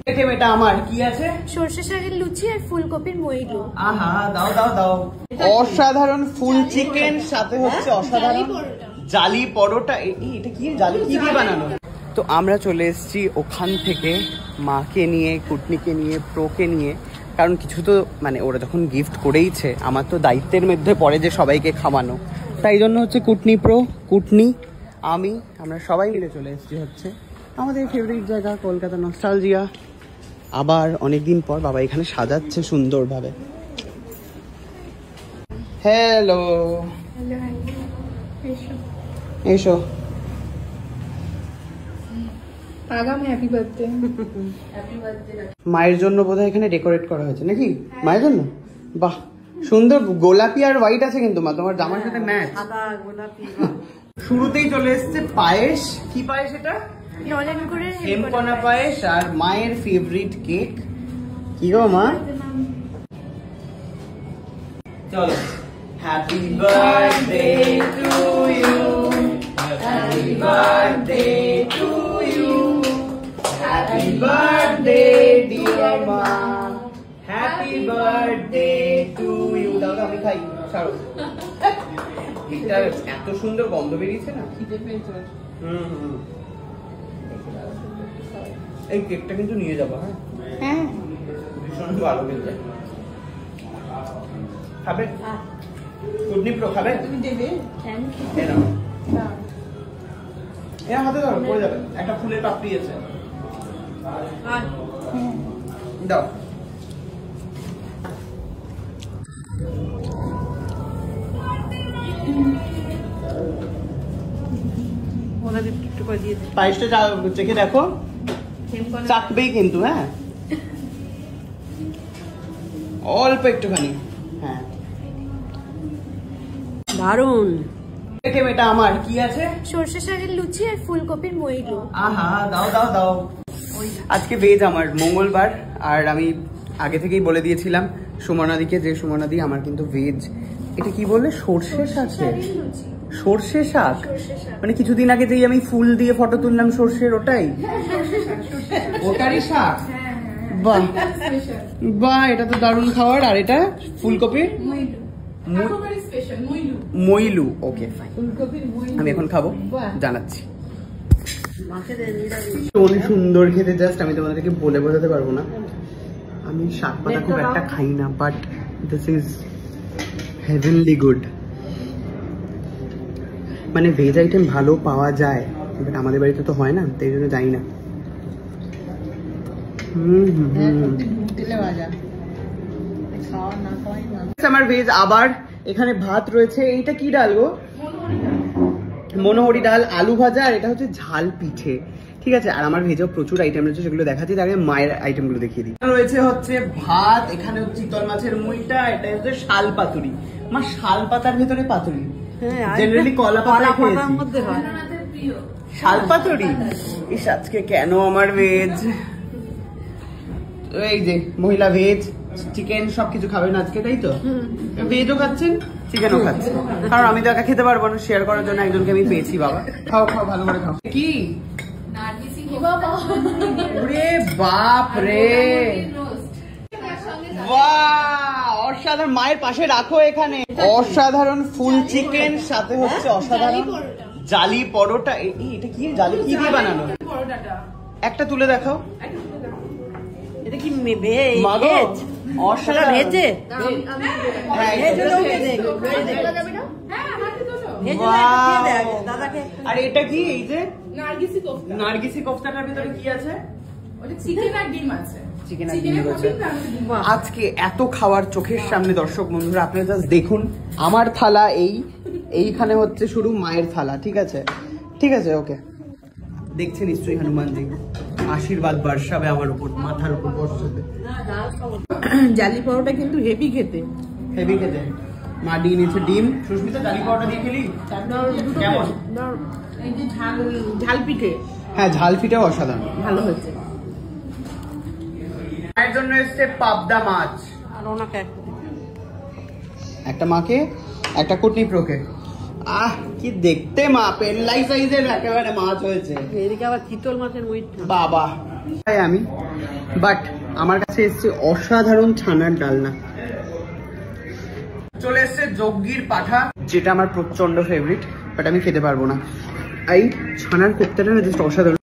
এটা আমার কি আছে? সরষে শাকের লুচি আর ফুলকপির মইলু। আহা, দাও দাও দাও। অসাধারণ ফুল চিকেন, সাথে হচ্ছে অসাধারণ জালি পরোটা। এটা কি জালি কি দিয়ে বানানো? তো আমরা চলে এসেছি ওখান থেকে মাকে নিয়ে, কুটনিকে নিয়ে, প্রোকে নিয়ে, কারণ কিছু তো মানে ওরা যখন গিফট করেইছে, আমার তো দায়িত্বের মধ্যে পড়ে যে সবাইকে খাওয়ানো। তাই জন্য হচ্ছে কুটনি প্রো, কুটনি, আমরা সবাই মিলে চলে এসেছি হচ্ছে আমাদের ফেভারিট জায়গা কলকাতা নস্টালজিয়া। আবার অনেকদিন পর বাবা এখানে সাজাচ্ছে সুন্দরভাবে। হ্যালো, এসো। মায়ের জন্য বোধহয় এখানে ডেকোরেট করা হয়েছে নাকি? মায়ের জন্য বাহ, সুন্দর গোলাপি আর হোয়াইট আছে কিন্তু মা, তোমার জামার সাথে ম্যাচ। শুরুতেই চলে এসছে পায়েস। কি পায়েস এটা? হেমকনা পায়েস আর মায়ের ফেভারিট কেক। কি গো মা? চলো। Happy birthday to you, happy birthday to you, happy birthday dear মা, হ্যাপি বার্থডে টু ইউ। দাও আমি খাই, ছাড়ো। এটা এত সুন্দর গন্ধ বেরিয়েছে না। এই কেকটা কিন্তু নিয়ে যাবো। হ্যাঁ, ভীষণ ভালো খেলতে। খাবে? কুটনি প্রো খাবে? তুমি দেবে? হাতে ধরো, পড়ে যাবে। একটা ফুলের পাপড়ি আছে, দাও। পায়েসটা চেখে দেখো, চাকবেই কিন্তু। হ্যাঁ, অল্প একটুখানি। হ্যাঁ, দারুন। এটা আমার কি আছে? সরষে শাকের লুচি আর ফুলকপির মইলু। আহা, দাও দাও দাও। আজকে ভেজ, আমার মঙ্গলবার, আর আমি আগে থেকেই বলে দিয়েছিলাম সুমনাদিকে যে সুমনাদি আমার কিন্তু ভেজ। এটা কি বললে? সর্ষে শাকের সর্ষে শাক, মানে কিছুদিন আগে যেই আমি ফুল দিয়ে ফটো তুললাম সর্ষের, ওটাই ওটারই শাক। বাহ বাহ, এটা তো দারুণ খাবার। আর এটা ফুলকপির মইলু। ওকে ফাইন, আমি এখন খাবো, জানাচ্ছি। ভীষণ সুন্দর খেতে, জাস্ট আমি তোমাদেরকে বলে বোঝাতে পারবো না। আমি শাক পাতা খুব একটা খাই না, but this is heavenly good. মানে ভেজ আইটেম ভালো পাওয়া যায়, বাট আমাদের বাড়িতে তো হয় না, তাই জন্য জানি না। আমার ভেজ। আবার এখানে ভাত রয়েছে। এইটা কি ডাল গো? মনোহরি ডাল, আলু ভাজা, আর এটা হচ্ছে ঝাল পিঠে। ঠিক আছে, আর আমার ভেজেও প্রচুর আইটেম রয়েছে, সেগুলো দেখাচ্ছি। তার আগে মায়ের আইটেমগুলো দেখিয়ে দিই। রয়েছে হচ্ছে ভাত, এখানে হচ্ছে চিতল মাছের মুইটা, এটা হচ্ছে শাল পাতুরি। মা, শাল পাতার ভেতরে পাতুরি, জেনারেলি কলা পাতার মধ্যে হয় শাল পাতুরি। ইস, আজকে কেন আমার ভেজ। এই যে মহিলা ভেজ, চিকেন সবকিছু খাবেন আজকে, তাই তো? ভেজও খাচ্ছেন, চিকেনও খাচ্ছেন, কারণ আমি তো একা খেতে পারবো না, শেয়ার করার জন্য একজনকে আমি পেয়েছি। বাবা খাও খাও, ভালো করে খাও। কি বাপ রে, অসাধারণ। মায়ের পাশে রাখো এখানে। অসাধারণ ফুল চিকেন, সাথে হচ্ছে অসাধারণ জালি পরোটা। এটা কি জালি কি দিয়ে বানানো? একটা তুলে দেখাও। এটা কি ভেজ? অসাধারণ ভেজে। আর এটা কি? এই যে নার্গিসি কোফতাটার ভিতরে কি আছে? চিকেন আর ডিম আছে। আজকে এত খাবার চোখের সামনে, দর্শক বন্ধুরা আপনারা জাস্ট দেখুন। আমার থালা এইখানে হচ্ছে শুরু মায়ের থালা। ঠিক আছে, ঠিক আছে, ওকে। দেখছে নিশ্চয়ই হনুমানজি আশীর্বাদ বর্ষাবে আমার উপর, মাথার উপর বর্ষাবে। জালি পরোটা কিন্তু হেভি খেতে, হেভি খেতে। মা দিয়ে নিচ্ছে ডিম। সুস্মিতা, জালি পরোটা দিয়ে খেলি কেমন? এই যে ঝাল পিঠে। হ্যাঁ, ঝাল পিঠেও অসাধারণ ভালো হয়েছে। মায়ের জন্য এসছে পাবদা মাছ, আর ওনাকে একটা মাকে, একটা কুটনি প্রোকে। আহ, কি দেখতে মা, পেল্লাই সাইজের একেবারে মাছ হয়েছে। এদিকে আবার চিতল মাছের মুইটা। বাবা তাই আমি বাট আমার কাছে এসছে অসাধারণ ছানার ডালনা। চলে এসছে যজ্ঞির পাঠা, যেটা আমার প্রচন্ড ফেভারিট, বাট আমি খেতে পারবো না। এই ছানার কোপ্তাটা না জাস্ট অসাধারণ।